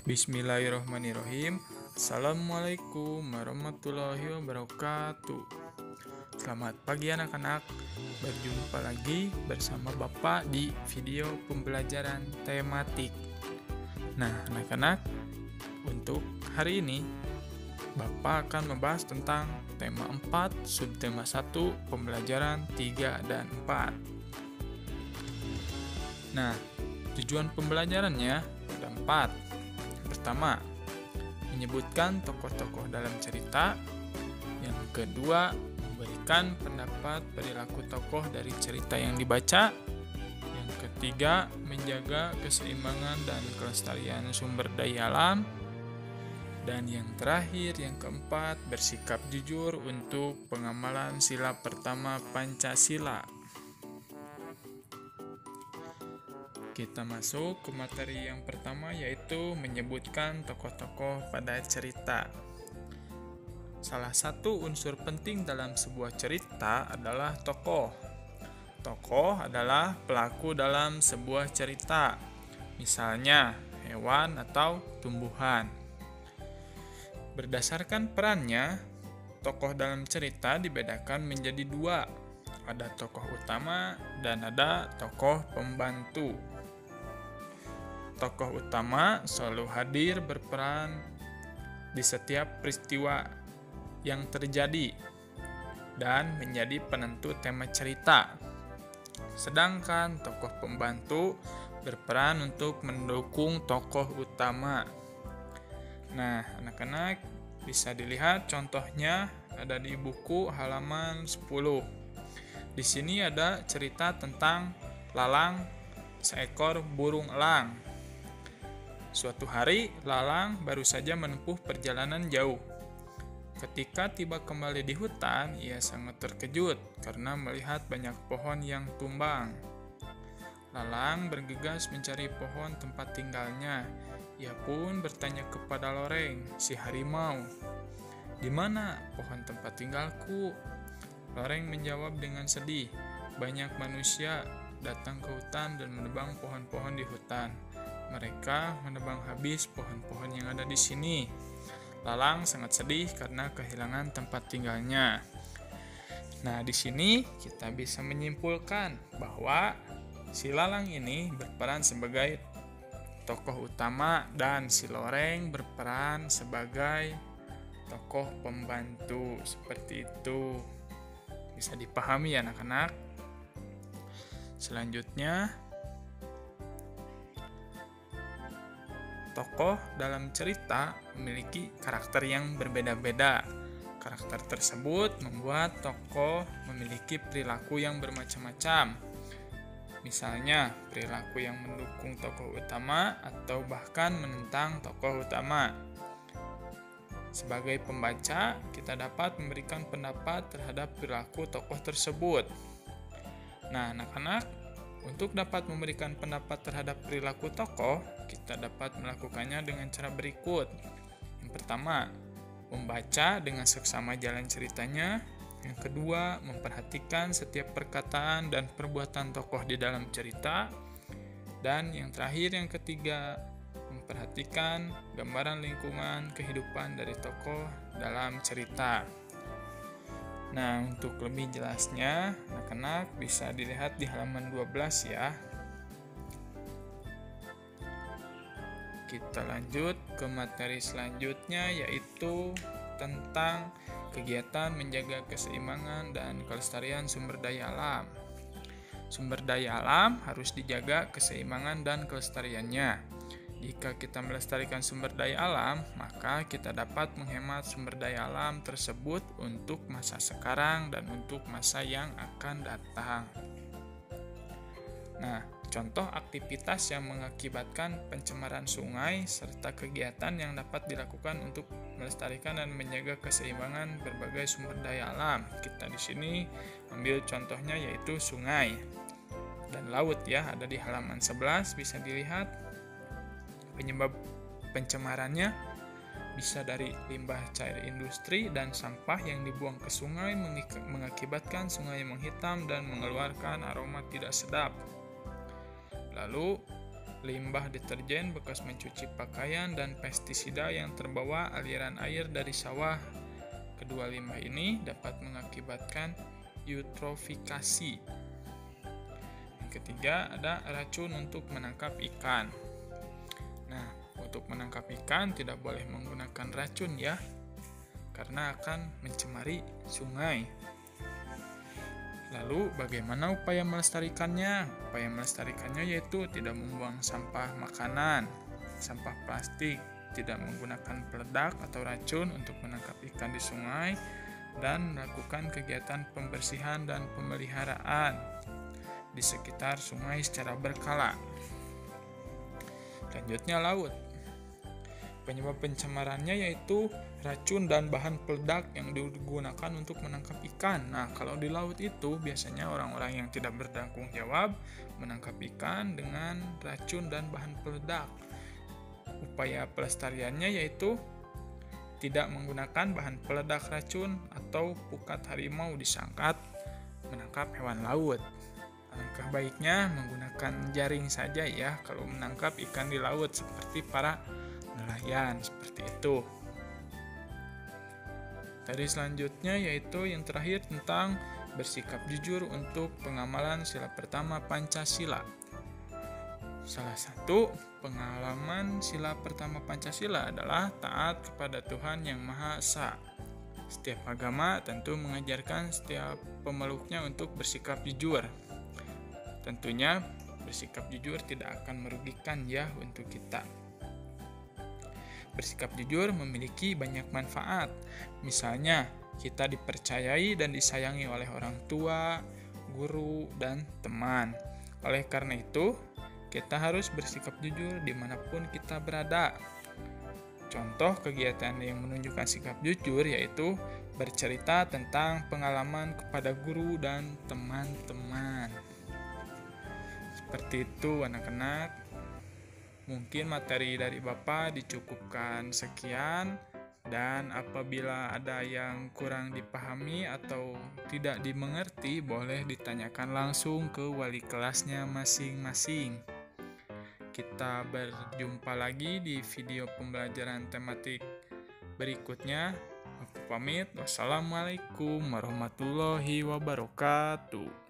Bismillahirrahmanirrahim. Assalamualaikum warahmatullahi wabarakatuh. Selamat pagi anak-anak. Berjumpa lagi bersama Bapak di video pembelajaran tematik. Nah, anak-anak, untuk hari ini Bapak akan membahas tentang tema 4, subtema 1, pembelajaran 3 dan 4. Nah, tujuan pembelajarannya ada 4. Pertama, menyebutkan tokoh-tokoh dalam cerita. Yang kedua, memberikan pendapat perilaku tokoh dari cerita yang dibaca. Yang ketiga, menjaga keseimbangan dan kelestarian sumber daya alam. Dan yang terakhir, yang keempat, bersikap jujur untuk pengamalan sila pertama Pancasila. Kita masuk ke materi yang pertama, yaitu menyebutkan tokoh-tokoh pada cerita. Salah satu unsur penting dalam sebuah cerita adalah tokoh. Tokoh adalah pelaku dalam sebuah cerita, misalnya hewan atau tumbuhan. Berdasarkan perannya, tokoh dalam cerita dibedakan menjadi 2. Ada tokoh utama dan ada tokoh pembantu. Tokoh utama selalu hadir berperan di setiap peristiwa yang terjadi dan menjadi penentu tema cerita. Sedangkan tokoh pembantu berperan untuk mendukung tokoh utama. Nah, anak-anak bisa dilihat contohnya ada di buku halaman 10. Di sini ada cerita tentang Lalang, seekor burung elang. Suatu hari, Lalang baru saja menempuh perjalanan jauh. Ketika tiba kembali di hutan, ia sangat terkejut karena melihat banyak pohon yang tumbang. Lalang bergegas mencari pohon tempat tinggalnya. Ia pun bertanya kepada Loreng, si harimau, "Di mana pohon tempat tinggalku?" Loreng menjawab dengan sedih, "Banyak manusia datang ke hutan dan menebang pohon-pohon di hutan. Mereka menebang habis pohon-pohon yang ada di sini." Lalang sangat sedih karena kehilangan tempat tinggalnya. Nah, di sini kita bisa menyimpulkan bahwa si Lalang ini berperan sebagai tokoh utama dan si Loreng berperan sebagai tokoh pembantu. Seperti itu. Bisa dipahami ya anak-anak? Selanjutnya, tokoh dalam cerita memiliki karakter yang berbeda-beda. Karakter tersebut membuat tokoh memiliki perilaku yang bermacam-macam. Misalnya, perilaku yang mendukung tokoh utama atau bahkan menentang tokoh utama. Sebagai pembaca, kita dapat memberikan pendapat terhadap perilaku tokoh tersebut. Nah, anak-anak, untuk dapat memberikan pendapat terhadap perilaku tokoh, kita dapat melakukannya dengan cara berikut. Yang pertama, membaca dengan seksama jalan ceritanya. Yang kedua, memperhatikan setiap perkataan dan perbuatan tokoh di dalam cerita. Dan yang terakhir, yang ketiga, memperhatikan gambaran lingkungan kehidupan dari tokoh dalam cerita. Nah, untuk lebih jelasnya, anak-anak bisa dilihat di halaman 12 ya. Kita lanjut ke materi selanjutnya, yaitu tentang kegiatan menjaga keseimbangan dan kelestarian sumber daya alam. Sumber daya alam harus dijaga keseimbangan dan kelestariannya. Jika kita melestarikan sumber daya alam, maka kita dapat menghemat sumber daya alam tersebut untuk masa sekarang dan untuk masa yang akan datang. Nah, contoh aktivitas yang mengakibatkan pencemaran sungai serta kegiatan yang dapat dilakukan untuk melestarikan dan menjaga keseimbangan berbagai sumber daya alam. Kita di sini ambil contohnya yaitu sungai dan laut ya, ada di halaman 11 bisa dilihat. Penyebab pencemarannya bisa dari limbah cair industri dan sampah yang dibuang ke sungai mengakibatkan sungai menghitam dan mengeluarkan aroma tidak sedap. Lalu limbah deterjen bekas mencuci pakaian, dan pestisida yang terbawa aliran air dari sawah. Kedua limbah ini dapat mengakibatkan eutrofikasi. Yang ketiga, ada racun untuk menangkap ikan. Nah, untuk menangkap ikan tidak boleh menggunakan racun ya, karena akan mencemari sungai. Lalu bagaimana upaya melestarikannya? Upaya melestarikannya yaitu tidak membuang sampah makanan, sampah plastik, tidak menggunakan peledak atau racun untuk menangkap ikan di sungai, dan melakukan kegiatan pembersihan dan pemeliharaan di sekitar sungai secara berkala. Selanjutnya, laut. Penyebab pencemarannya yaitu racun dan bahan peledak yang digunakan untuk menangkap ikan. Nah, kalau di laut itu biasanya orang-orang yang tidak bertanggung jawab menangkap ikan dengan racun dan bahan peledak. Upaya pelestariannya yaitu tidak menggunakan bahan peledak racun atau pukat harimau disangkat menangkap hewan laut. Alangkah baiknya menggunakan jaring saja ya kalau menangkap ikan di laut, seperti para nelayan seperti itu. Tadi selanjutnya yaitu yang terakhir tentang bersikap jujur untuk pengamalan sila pertama Pancasila. Salah satu pengalaman sila pertama Pancasila adalah taat kepada Tuhan Yang Maha Esa. Setiap agama tentu mengajarkan setiap pemeluknya untuk bersikap jujur. Tentunya bersikap jujur tidak akan merugikan ya untuk kita. Bersikap jujur memiliki banyak manfaat. Misalnya, kita dipercayai dan disayangi oleh orang tua, guru, dan teman. Oleh karena itu, kita harus bersikap jujur dimanapun kita berada. Contoh kegiatan yang menunjukkan sikap jujur yaitu bercerita tentang pengalaman kepada guru dan teman-teman. Seperti itu anak-anak. Mungkin materi dari Bapak dicukupkan sekian, dan apabila ada yang kurang dipahami atau tidak dimengerti, boleh ditanyakan langsung ke wali kelasnya masing-masing. Kita berjumpa lagi di video pembelajaran tematik berikutnya. Aku pamit. Wassalamualaikum warahmatullahi wabarakatuh.